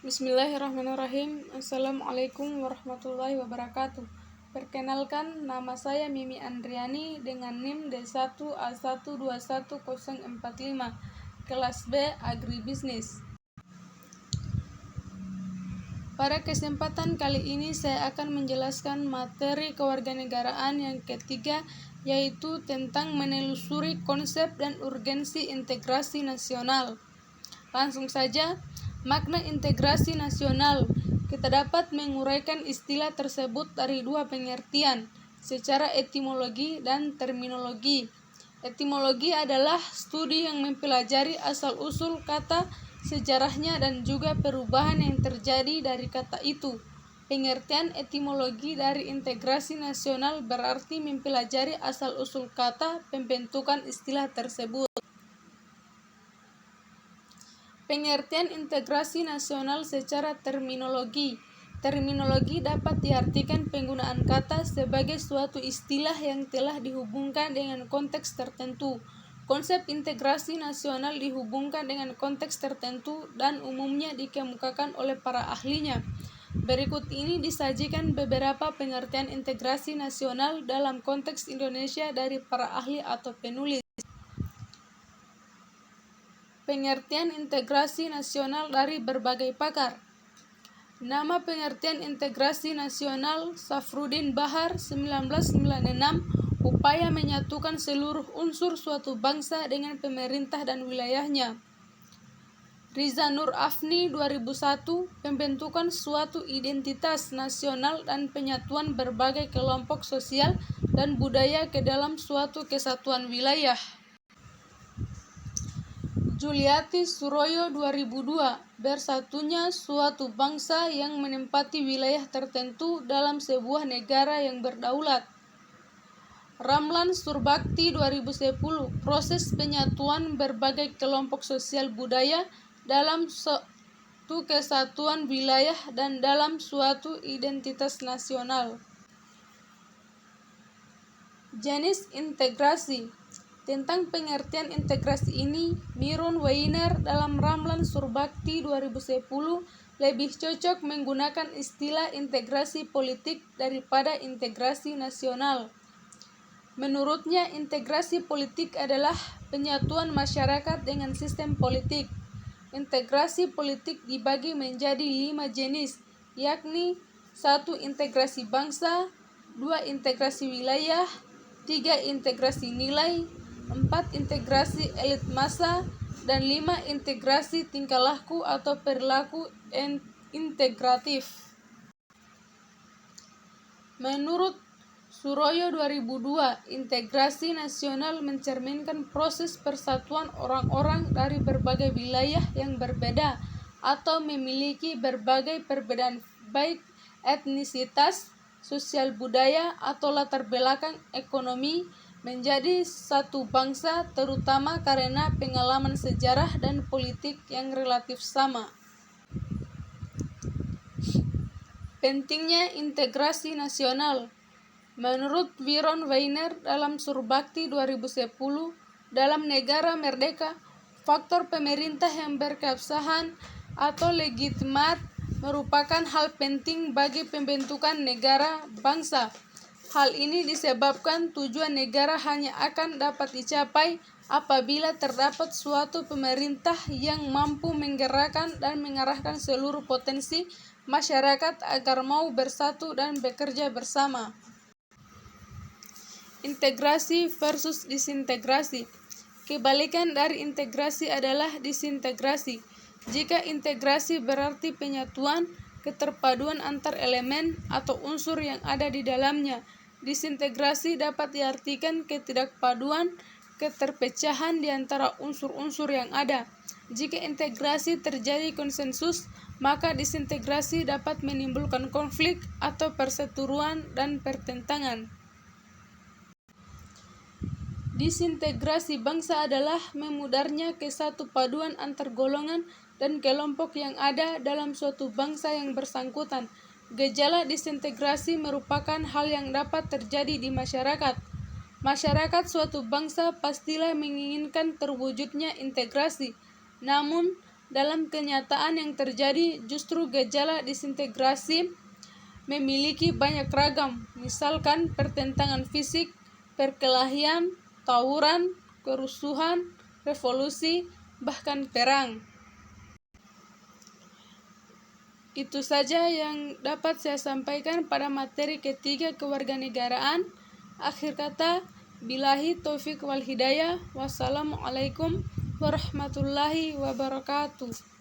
Bismillahirrahmanirrahim. Assalamualaikum warahmatullahi wabarakatuh. Perkenalkan, nama saya Mimi Andriani dengan NIM D1A121045, kelas B Agribisnis. Pada kesempatan kali ini saya akan menjelaskan materi kewarganegaraan yang ketiga, yaitu tentang menelusuri konsep dan urgensi integrasi nasional. Langsung saja, makna integrasi nasional. Kita dapat menguraikan istilah tersebut dari dua pengertian, secara etimologi dan terminologi. Etimologi adalah studi yang mempelajari asal-usul kata, sejarahnya, dan juga perubahan yang terjadi dari kata itu. Pengertian etimologi dari integrasi nasional berarti mempelajari asal-usul kata pembentukan istilah tersebut. Pengertian integrasi nasional secara terminologi. Terminologi dapat diartikan penggunaan kata sebagai suatu istilah yang telah dihubungkan dengan konteks tertentu. Konsep integrasi nasional dihubungkan dengan konteks tertentu dan umumnya dikemukakan oleh para ahlinya. Berikut ini disajikan beberapa pengertian integrasi nasional dalam konteks Indonesia dari para ahli atau penulis. Pengertian integrasi nasional dari berbagai pakar. Nama pengertian integrasi nasional Safruddin Bahar 1996, upaya menyatukan seluruh unsur suatu bangsa dengan pemerintah dan wilayahnya. Riza Nur Afni 2001, pembentukan suatu identitas nasional dan penyatuan berbagai kelompok sosial dan budaya ke dalam suatu kesatuan wilayah. Juliati Suroyo 2002, bersatunya suatu bangsa yang menempati wilayah tertentu dalam sebuah negara yang berdaulat. Ramlan Surbakti 2010, proses penyatuan berbagai kelompok sosial budaya dalam suatu kesatuan wilayah dan dalam suatu identitas nasional. Jenis integrasi. Tentang pengertian integrasi ini, Miron Weiner dalam Ramlan Surbakti 2010 lebih cocok menggunakan istilah integrasi politik daripada integrasi nasional. Menurutnya, integrasi politik adalah penyatuan masyarakat dengan sistem politik. Integrasi politik dibagi menjadi 5 jenis, yakni 1. Integrasi bangsa, 2. Integrasi wilayah, 3. Integrasi nilai, 4. Integrasi elit massa, dan 5. Integrasi tingkah laku atau perilaku integratif. Menurut Suroyo 2002, integrasi nasional mencerminkan proses persatuan orang-orang dari berbagai wilayah yang berbeda atau memiliki berbagai perbedaan baik etnisitas, sosial budaya, atau latar belakang ekonomi menjadi satu bangsa, terutama karena pengalaman sejarah dan politik yang relatif sama. Pentingnya integrasi nasional. Menurut Miron Weiner dalam Surbakti 2010, dalam negara merdeka, faktor pemerintah yang berkeabsahan atau legitimat merupakan hal penting bagi pembentukan negara bangsa. Hal ini disebabkan tujuan negara hanya akan dapat dicapai apabila terdapat suatu pemerintah yang mampu menggerakkan dan mengarahkan seluruh potensi masyarakat agar mau bersatu dan bekerja bersama. Integrasi versus disintegrasi. Kebalikan dari integrasi adalah disintegrasi. Jika integrasi berarti penyatuan, keterpaduan antar elemen atau unsur yang ada di dalamnya. Disintegrasi dapat diartikan ketidakpaduan, keterpecahan di antara unsur-unsur yang ada. Jika integrasi terjadi konsensus, maka disintegrasi dapat menimbulkan konflik atau perseteruan dan pertentangan. Disintegrasi bangsa adalah memudarnya kesatu paduan antar golongan dan kelompok yang ada dalam suatu bangsa yang bersangkutan. Gejala disintegrasi merupakan hal yang dapat terjadi di masyarakat. Masyarakat suatu bangsa pastilah menginginkan terwujudnya integrasi. Namun, Dalam kenyataan yang terjadi, justru gejala disintegrasi memiliki banyak ragam, misalkan pertentangan fisik, perkelahian, tawuran, kerusuhan, revolusi, bahkan perang. Itu saja yang dapat saya sampaikan pada materi ketiga kewarganegaraan. Akhir kata, billahi taufik wal hidayah. Wassalamualaikum warahmatullahi wabarakatuh.